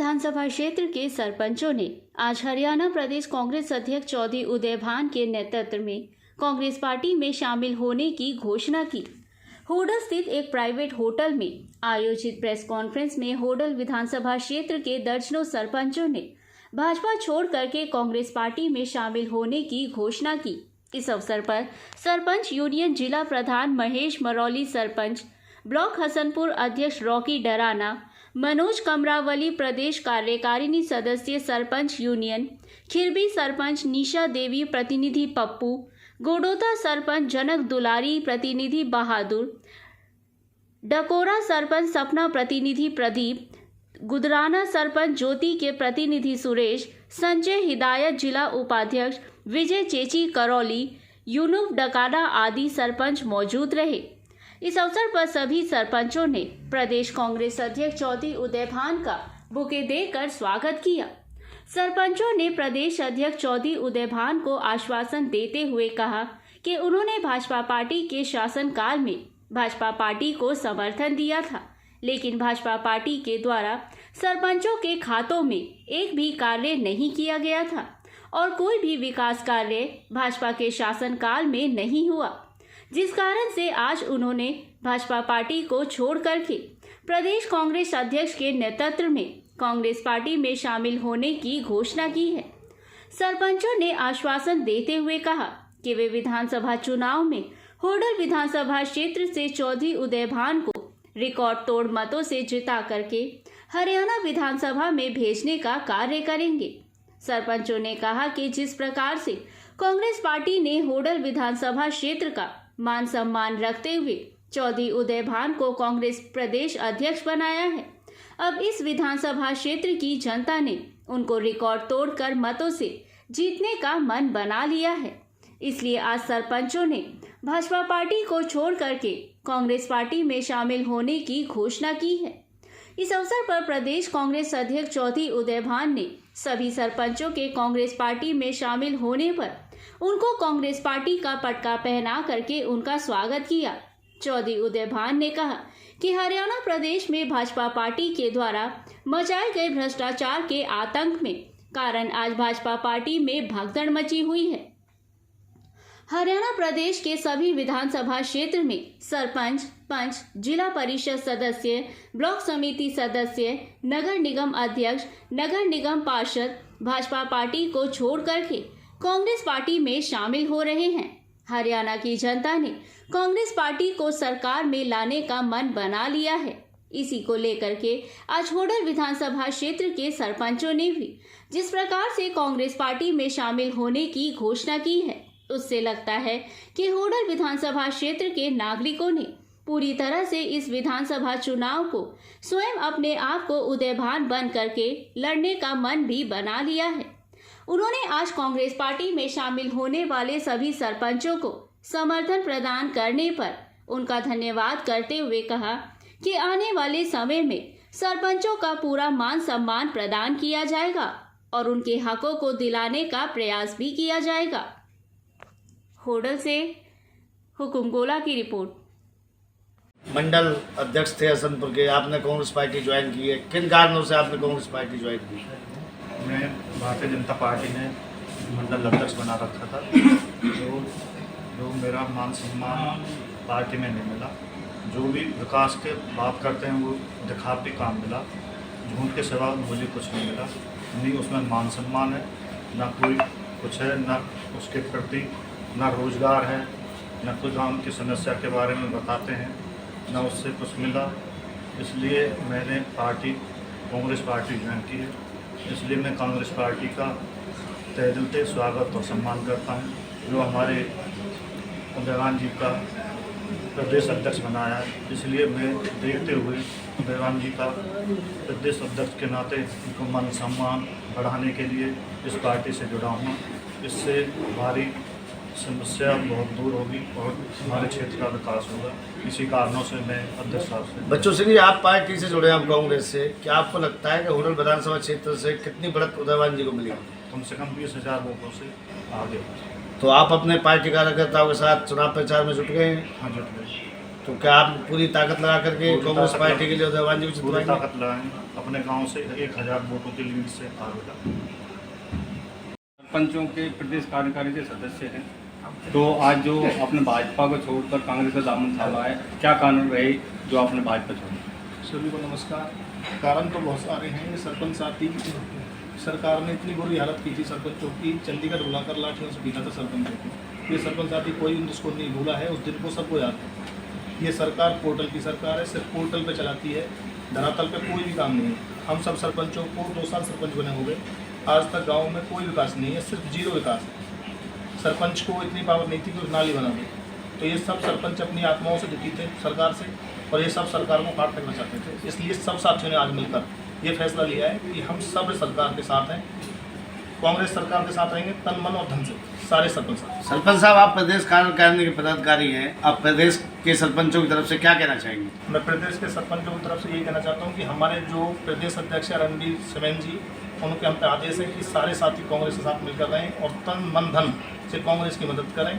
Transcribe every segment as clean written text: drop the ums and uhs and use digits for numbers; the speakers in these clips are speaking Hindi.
विधानसभा क्षेत्र के सरपंचों ने आज हरियाणा प्रदेश कांग्रेस अध्यक्ष चौधरी उदय भान के नेतृत्व में कांग्रेस पार्टी में शामिल होने की घोषणा की। होडल स्थित एक प्राइवेट होटल में आयोजित प्रेस कॉन्फ्रेंस में होडल विधानसभा क्षेत्र के दर्जनों सरपंचों ने भाजपा छोड़ करके कांग्रेस पार्टी में शामिल होने की घोषणा की। इस अवसर पर सरपंच यूनियन जिला प्रधान महेश मरौली, सरपंच ब्लॉक हसनपुर अध्यक्ष रॉकी डराना, मनोज कमरावली प्रदेश कार्यकारिणी सदस्य सरपंच यूनियन, खिरबी सरपंच निशा देवी प्रतिनिधि पप्पू, गोडोता सरपंच जनक दुलारी प्रतिनिधि बहादुर, डकोरा सरपंच सपना प्रतिनिधि प्रदीप, गुदराना सरपंच ज्योति के प्रतिनिधि सुरेश, संजय हिदायत जिला उपाध्यक्ष, विजय चेची करौली, यूनुफ डकाना आदि सरपंच मौजूद रहे। इस अवसर पर सभी सरपंचों ने प्रदेश कांग्रेस अध्यक्ष चौधरी उदय भान का बुके देकर स्वागत किया। सरपंचों ने प्रदेश अध्यक्ष चौधरी उदय भान को आश्वासन देते हुए कहा कि उन्होंने भाजपा पार्टी के शासनकाल में भाजपा पार्टी को समर्थन दिया था, लेकिन भाजपा पार्टी के द्वारा सरपंचों के खातों में एक भी कार्य नहीं किया गया था और कोई भी विकास कार्य भाजपा के शासनकाल में नहीं हुआ, जिस कारण से आज उन्होंने भाजपा पार्टी को छोड़ करके प्रदेश कांग्रेस अध्यक्ष के नेतृत्व में कांग्रेस पार्टी में शामिल होने की घोषणा की है। सरपंचों ने आश्वासन देते हुए कहा कि वे विधानसभा चुनाव में होडल विधानसभा क्षेत्र से चौधरी उदय भान को रिकॉर्ड तोड़ मतों से जिता करके हरियाणा विधानसभा में भेजने का कार्य करेंगे। सरपंचों ने कहा कि जिस प्रकार से कांग्रेस पार्टी ने होडल विधानसभा क्षेत्र का मान सम्मान रखते हुए चौधरी उदय भान को कांग्रेस प्रदेश अध्यक्ष बनाया है, अब इस विधानसभा क्षेत्र की जनता ने उनको रिकॉर्ड तोड़कर मतों से जीतने का मन बना लिया है। इसलिए आज सरपंचों ने भाजपा पार्टी को छोड़ करके कांग्रेस पार्टी में शामिल होने की घोषणा की है। इस अवसर पर प्रदेश कांग्रेस अध्यक्ष चौधरी उदय भान ने सभी सरपंचों के कांग्रेस पार्टी में शामिल होने पर उनको कांग्रेस पार्टी का पटका पहना करके उनका स्वागत किया। चौधरी उदय भान ने कहा कि हरियाणा प्रदेश में भाजपा पार्टी के द्वारा मचाए गए भ्रष्टाचार के आतंक में कारण आज भाजपा पार्टी में भगदड़ मची हुई है। हरियाणा प्रदेश के सभी विधानसभा क्षेत्र में सरपंच, पंच, जिला परिषद सदस्य, ब्लॉक समिति सदस्य, नगर निगम अध्यक्ष, नगर निगम पार्षद भाजपा पार्टी को छोड़ करके कांग्रेस पार्टी में शामिल हो रहे हैं। हरियाणा की जनता ने कांग्रेस पार्टी को सरकार में लाने का मन बना लिया है। इसी को लेकर के आज होडल विधानसभा क्षेत्र के सरपंचों ने भी जिस प्रकार से कांग्रेस पार्टी में शामिल होने की घोषणा की है, उससे लगता है कि होडल विधानसभा क्षेत्र के नागरिकों ने पूरी तरह से इस विधानसभा चुनाव को स्वयं अपने आप को उदय भान बन करके लड़ने का मन भी बना लिया है। उन्होंने आज कांग्रेस पार्टी में शामिल होने वाले सभी सरपंचों को समर्थन प्रदान करने पर उनका धन्यवाद करते हुए कहा कि आने वाले समय में सरपंचों का पूरा मान सम्मान प्रदान किया जाएगा और उनके हकों को दिलाने का प्रयास भी किया जाएगा। होडल से हुकुम गोला की रिपोर्ट। मंडल अध्यक्ष थे हसनपुर के, आपने कांग्रेस पार्टी ज्वाइन की है, किन कारणों से आपने कांग्रेस पार्टी ज्वाइन की? मैं भारतीय जनता पार्टी ने मंडल अध्यक्ष बना रखा था, जो मेरा मान सम्मान पार्टी में नहीं मिला। जो भी विकास के बात करते हैं वो दिखावटी काम मिला, झूठ के सिवा मुझे कुछ नहीं मिला। नहीं उसमें मान सम्मान है, ना कोई कुछ है, ना उसके प्रति ना रोजगार है, ना कोई गांव की समस्या के बारे में बताते हैं, ना उससे कुछ मिला। इसलिए मैंने कांग्रेस पार्टी ज्वाइन की है। इसलिए मैं कांग्रेस पार्टी का तहे दिल से स्वागत और सम्मान करता हूं, जो हमारे उदय भान जी का प्रदेश अध्यक्ष बनाया है। इसलिए मैं देखते हुए उदय भान जी का प्रदेश अध्यक्ष के नाते उनको मान सम्मान बढ़ाने के लिए इस पार्टी से जुड़ा हूँ। इससे हमारी समस्या बहुत दूर होगी और हमारे क्षेत्र का विकास होगा। इसी कारणों से मैं अध्यक्ष साहब से। बच्चों सिंह जी, आप पार्टी से जुड़े हैं, आप कांग्रेस से, क्या आपको लगता है कि होडल विधानसभा क्षेत्र से कितनी बढ़त उदय भान जी को मिली? कम से कम 20,000 वोटों से आगे। तो आप अपने पार्टी कार्यकर्ताओं के साथ चुनाव प्रचार में जुट गए हैं? हाँ, जुट गए। तो क्या आप पूरी ताकत लगा करके पूरी कांग्रेस ताकत पार्टी के लिए उदयभान जी को पूरी जितवाएंगे? ताकत लगाएंगे, अपने गांव से 1000 वोटों की लीड से हारेगा। सरपंचों के प्रदेश कार्यकारी के सदस्य हैं, तो आज जो अपने भाजपा को छोड़कर कांग्रेस का दामन थामा है, क्या कारण रहे जो आपने भाजपा छोड़ा? सभी को नमस्कार। कारण तो बहुत सारे हैं। ये सरपंच साथी सरकार ने इतनी बुरी हालत की थी सरपंचों की, चंडीगढ़ बुलाकर लाठियों से पीटा था सरपंचों को। ये सरपंच साथी कोई जिसको नहीं भूला है, उस दिन को सबको याद है। ये सरकार पोर्टल की सरकार है, सिर्फ पोर्टल पे चलाती है, धरातल पे कोई भी काम नहीं है। हम सब सरपंचों को 2 साल सरपंच बने हो गए, आज तक गाँव में कोई विकास नहीं है, सिर्फ 0 विकास है। सरपंच को इतनी पावर नहीं थी कि नाली बना दे। तो ये सब सरपंच अपनी आत्माओं से दुखी थे सरकार से, और ये सब सरकार को काट करना चाहते थे। इसलिए सब साथियों ने आज मिलकर ये फैसला लिया है कि हम सब सरकार के साथ हैं, कांग्रेस सरकार के साथ रहेंगे तन मन और धन से, सारे सरपंच साथ। सरपंच साहब, आप प्रदेश कार्यकारिणी के पदाधिकारी हैं, आप प्रदेश के सरपंचों की तरफ से क्या कहना चाहेंगे? मैं प्रदेश के सरपंचों की तरफ से यही कहना चाहता हूँ कि हमारे जो प्रदेश अध्यक्ष है रणबीर सेन जी, उनके हम पे आदेश है कि सारे साथी कांग्रेस के साथ मिलकर रहें और तन मन धन से कांग्रेस की मदद करें।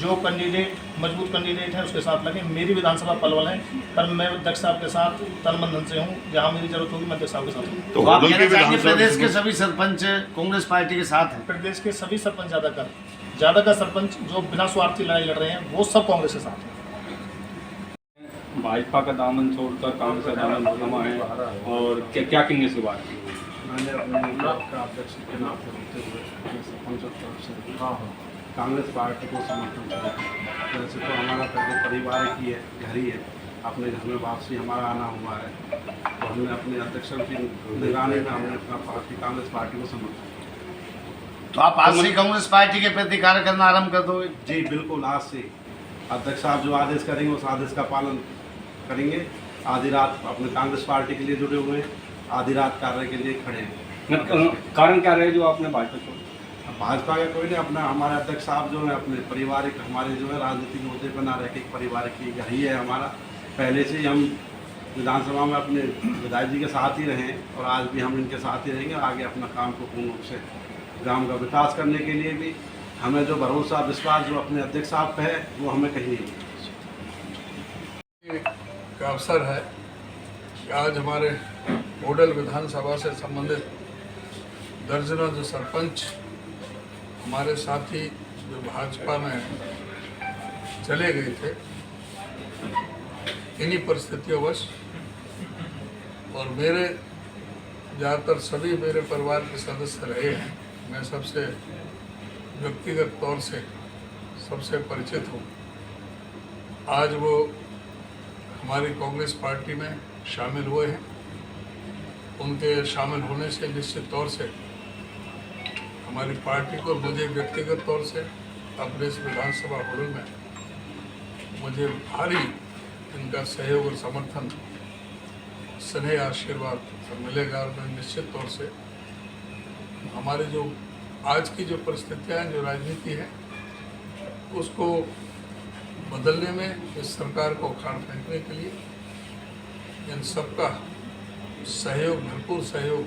जो कैंडिडेट मजबूत कैंडिडेट है उसके साथ लगे। मेरी विधानसभा पलवल है, पर मैं अध्यक्ष साहब के साथ तन मन धन से हूँ। जहाँ मेरी जरूरत होगी मैं अध्यक्ष साहब के साथ हूँ। तो आप कहना चाहेंगे प्रदेश के सभी सरपंच कांग्रेस पार्टी के साथ हैं? प्रदेश के सभी सरपंच ज़्यादातर सरपंच जो बिना स्वार्थी लड़ाई लड़ रहे हैं वो सब कांग्रेस के साथ हैं। भाजपा का दामन छोड़कर कांग्रेस का दामन थामा है, और क्या कहेंगे इस बात की? मैंने अपने ब्लॉक का अध्यक्ष के नाते होते हुए अपने सरपंचों की तरफ से कांग्रेस पार्टी को समर्थन करें। वैसे तो हमारा पहले पारिवारिक ही है, घर ही है, अपने घर में वापसी हमारा आना हुआ है, तो हमने अपने अध्यक्षों की निगरानी में हमने अपना पार्टी कांग्रेस पार्टी को समर्थन किया। तो आप आज से कांग्रेस पार्टी के प्रति कार्य करना आरम्भ कर दोगे? जी बिल्कुल, आज से अध्यक्ष साहब जो आदेश करेंगे उस आदेश का पालन करेंगे। आधी रात अपने कांग्रेस पार्टी के लिए जुड़े हुए हैं, आधी रात कार्य के लिए खड़े हैं। कारण क्या रहे जो आपने भाजपा छोड़ा? भाजपा का कोई नहीं, अपना हमारे अध्यक्ष साहब जो है अपने पारिवारिक, हमारे जो है राजनीतिक मुद्दे पर ना रह के पारिवारिक ही घर ही है हमारा। पहले से ही हम विधानसभा में अपने विधायक जी के साथ ही रहे और आज भी हम इनके साथ ही रहेंगे। आगे अपना काम को पूर्ण रूप से गांव का विकास करने के लिए भी हमें जो भरोसा विश्वास जो अपने अध्यक्ष साहब पे है वो हमें कहीं नहीं। का अवसर है कि आज हमारे होडल विधानसभा से संबंधित दर्जनों जो सरपंच हमारे साथी जो भाजपा में चले गए थे, इन्हीं परिस्थितियोंवश, और मेरे ज़्यादातर सभी मेरे परिवार के सदस्य रहे हैं, मैं सबसे व्यक्तिगत तौर से सबसे परिचित हूँ। आज वो हमारी कांग्रेस पार्टी में शामिल हुए हैं। उनके शामिल होने से निश्चित तौर से हमारी पार्टी को, मुझे व्यक्तिगत तौर से अपने इस विधानसभा होल में मुझे भारी इनका सहयोग और समर्थन, स्नेह, आशीर्वाद मिलेगा। और मैं निश्चित तौर से हमारे जो आज की जो परिस्थितियाँ हैं, जो राजनीति है, उसको बदलने में, इस सरकार को उखाड़ फेंकने के लिए इन सबका सहयोग, भरपूर सहयोग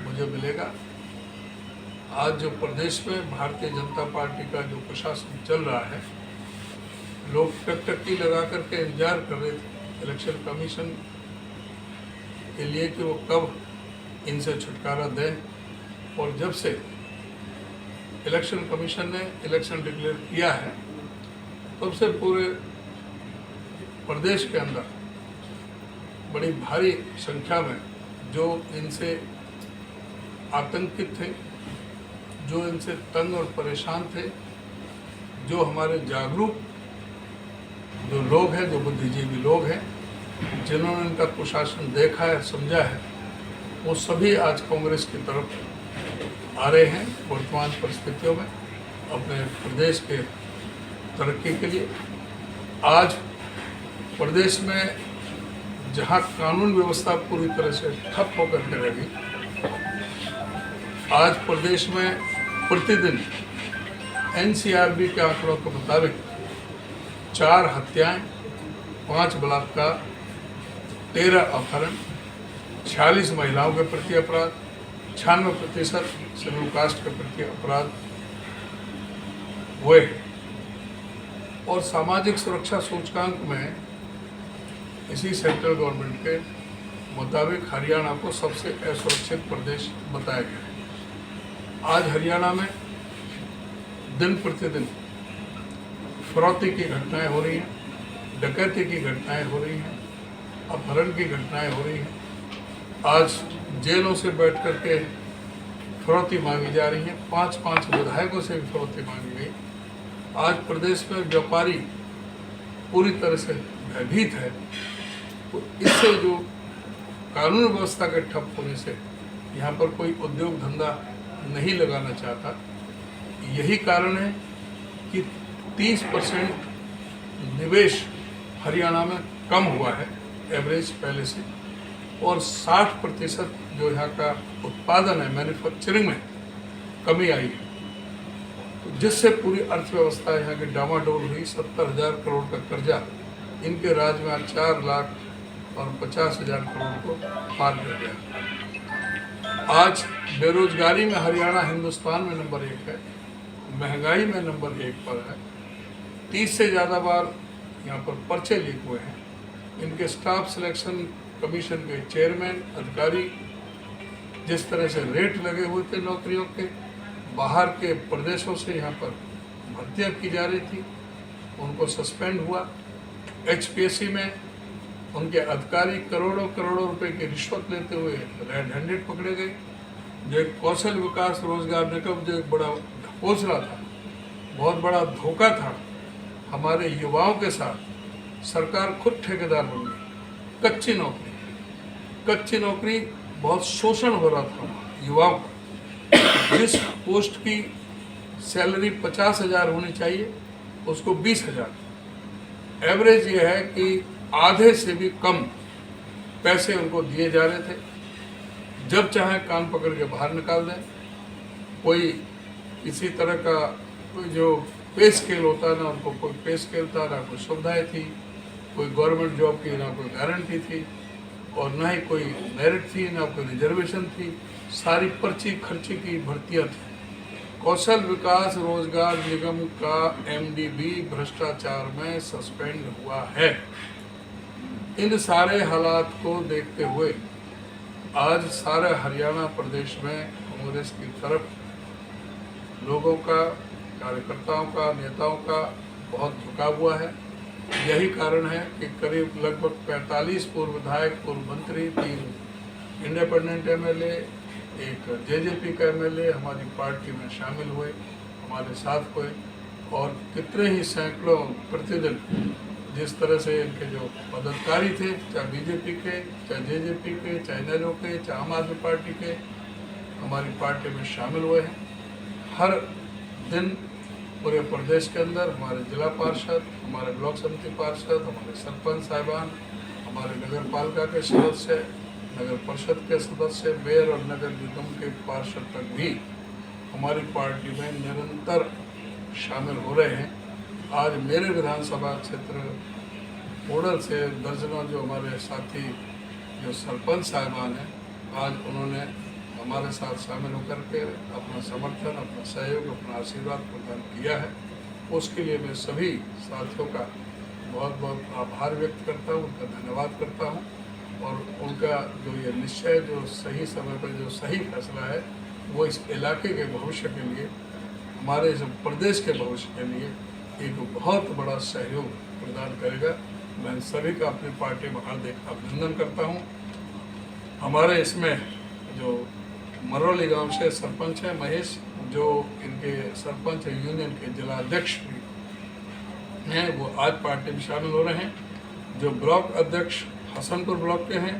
मुझे मिलेगा। आज जो प्रदेश में भारतीय जनता पार्टी का जो प्रशासन चल रहा है, लोग टकटकी लगा करके इंतजार कर रहे थे इलेक्शन कमीशन के लिए कि वो कब इनसे छुटकारा दें। और जब से इलेक्शन कमीशन ने इलेक्शन डिक्लेयर किया है, तब से पूरे प्रदेश के अंदर बड़ी भारी संख्या में जो इनसे आतंकित थे, जो इनसे तंग और परेशान थे, जो हमारे जागरूक जो लोग हैं, जो बुद्धिजीवी लोग हैं, जिन्होंने इनका कुशासन देखा है, समझा है, वो सभी आज कांग्रेस की तरफ आ रहे हैं वर्तमान परिस्थितियों में अपने प्रदेश के तरक्की के लिए। आज प्रदेश में जहां कानून व्यवस्था पूरी तरह से ठप होकर के रही, आज प्रदेश में प्रतिदिन एनसीआरबी के आंकड़ों के मुताबिक 4 हत्याएं, 5 बलात्कार, 13 अपहरण, 46 महिलाओं के प्रति अपराध, 96% शेड्यूल कास्ट के प्रति अपराध हुए। और सामाजिक सुरक्षा सूचकांक में इसी सेंट्रल गवर्नमेंट के मुताबिक हरियाणा को सबसे असुरक्षित प्रदेश बताया गया है। आज हरियाणा में दिन प्रतिदिन फिरौती की घटनाएं हो रही हैं, डकैती की घटनाएं हो रही हैं, अपहरण की घटनाएं हो रही हैं। आज जेलों से बैठ कर के फिरौती मांगी जा रही है, 5-5 विधायकों से भी फिरौती मांगी गई। आज प्रदेश में व्यापारी पूरी तरह से भयभीत है। तो इससे जो कानून व्यवस्था के ठप होने से यहाँ पर कोई उद्योग धंधा नहीं लगाना चाहता। यही कारण है कि 30% निवेश हरियाणा में कम हुआ है एवरेज पहले से, और 60% जो यहाँ का उत्पादन है मैन्युफैक्चरिंग में कमी आई है, तो जिससे पूरी अर्थव्यवस्था यहाँ की डामाडोल हुई। 70,000 करोड़ का कर्जा इनके राज में 4 लाख और 50,000 करोड़ को पार कर गया। आज बेरोजगारी में हरियाणा हिंदुस्तान में नंबर 1 है, महंगाई में नंबर 1 पर है। 30 से ज़्यादा बार यहाँ पर पर्चे लीक हुए हैं। इनके स्टाफ सिलेक्शन कमीशन के चेयरमैन अधिकारी जिस तरह से रेट लगे हुए थे नौकरियों के, बाहर के प्रदेशों से यहाँ पर भर्तियाँ की जा रही थी, उनको सस्पेंड हुआ। HPSC में उनके अधिकारी करोड़ों रुपए की रिश्वत लेते हुए रेड हैंडेड पकड़े गए। जो एक कौशल विकास रोजगार निगम जो एक बड़ा ढकोसला था, बहुत बड़ा धोखा था हमारे युवाओं के साथ, सरकार खुद ठेकेदार बन गई। कच्ची नौकरी बहुत शोषण हो रहा था युवाओं का। जिस पोस्ट की सैलरी 50,000 होनी चाहिए उसको 20,000। एवरेज ये है कि आधे से भी कम पैसे उनको दिए जा रहे थे। जब चाहे कान पकड़ के बाहर निकाल दें। कोई इसी तरह का कोई जो पे स्केल होता है ना, उनको कोई पे स्केल था, ना कोई सुविधाएं थी, कोई गवर्नमेंट जॉब की ना कोई गारंटी थी, और ना ही कोई मेरिट थी, ना कोई रिजर्वेशन थी। सारी पर्ची खर्ची की भर्तियां थी। कौशल विकास रोजगार निगम का MD भी भ्रष्टाचार में सस्पेंड हुआ है। इन सारे हालात को देखते हुए आज सारे हरियाणा प्रदेश में कांग्रेस की तरफ लोगों का, कार्यकर्ताओं का, नेताओं का बहुत झुकाव हुआ है। यही कारण है कि करीब लगभग 45 पूर्व विधायक, पूर्व मंत्री, 3 इंडिपेंडेंट MLA, एक JJP का MLA हमारी पार्टी में शामिल हुए, हमारे साथ हुए। और कितने ही सैकड़ों प्रतिदिन जिस तरह से इनके जो पदाधिकारी थे, चाहे BJP के, चाहे JJP के, चाहे NLO के, चाहे आम आदमी पार्टी के, हमारी पार्टी में शामिल हुए हैं। हर दिन पूरे प्रदेश के अंदर हमारे जिला पार्षद, हमारे ब्लॉक समिति पार्षद, हमारे सरपंच साहिबान, हमारे नगर पालिका के सदस्य, नगर परिषद के सदस्य, मेयर और नगर निगम के पार्षद तक भी हमारी पार्टी में निरंतर शामिल हो रहे हैं। आज मेरे विधानसभा क्षेत्र होडल से दर्जनों जो हमारे साथी जो सरपंच साहिबान हैं, आज उन्होंने हमारे साथ शामिल होकर के अपना समर्थन, अपना सहयोग, अपना आशीर्वाद प्रदान किया है। उसके लिए मैं सभी साथियों का बहुत बहुत आभार व्यक्त करता हूँ, उनका धन्यवाद करता हूँ। और उनका जो ये निश्चय, जो सही समय पर जो सही फैसला है, वो इस इलाके के भविष्य के लिए, हमारे इस प्रदेश के भविष्य के लिए एक बहुत बड़ा सहयोग प्रदान करेगा। मैं सभी का अपनी पार्टी में हार्दिक अभिनंदन करता हूँ। हमारे इसमें जो मरौली गांव से सरपंच है महेश, जो इनके सरपंच यूनियन के जिला अध्यक्ष भी हैं, वो आज पार्टी में शामिल हो रहे हैं। जो ब्लॉक अध्यक्ष हसनपुर ब्लॉक के हैं,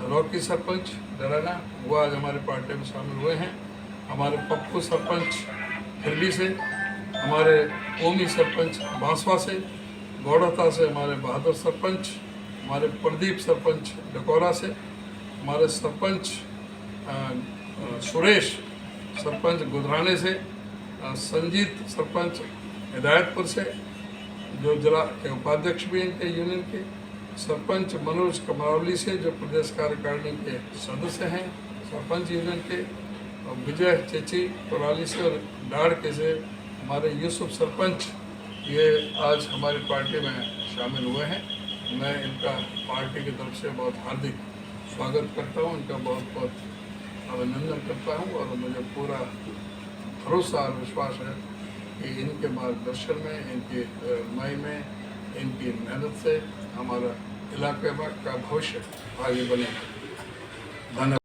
रॉकी सरपंच डराना, वो आज हमारे पार्टी में शामिल हुए हैं। हमारे पप्पू सरपंच खिरली से, हमारे ओमी सरपंच बांसवा से, गौड़ता से हमारे बहादुर सरपंच, हमारे प्रदीप सरपंच डकोरा से, हमारे सरपंच सुरेश सरपंच गुदराने से, संजीत सरपंच हिदायतपुर से, जो जिला के उपाध्यक्ष भी इनके यूनियन के, सरपंच मनोज कमरौली से, जो प्रदेश कार्यकारिणी के सदस्य हैं सरपंच यूनियन के, और विजय चेची कोराली से, और डाड़के से हमारे यूसुफ सरपंच ये आज हमारी पार्टी में शामिल हुए हैं। मैं इनका पार्टी की तरफ से बहुत हार्दिक स्वागत करता हूँ, इनका बहुत बहुत अभिनंदन करता हूँ और मुझे पूरा भरोसा और विश्वास है कि इनके मार्गदर्शन में, इनकी रहनुमाई में, इनकी मेहनत से हमारा इलाके का भविष्य आगे बनेगा। धन्यवाद।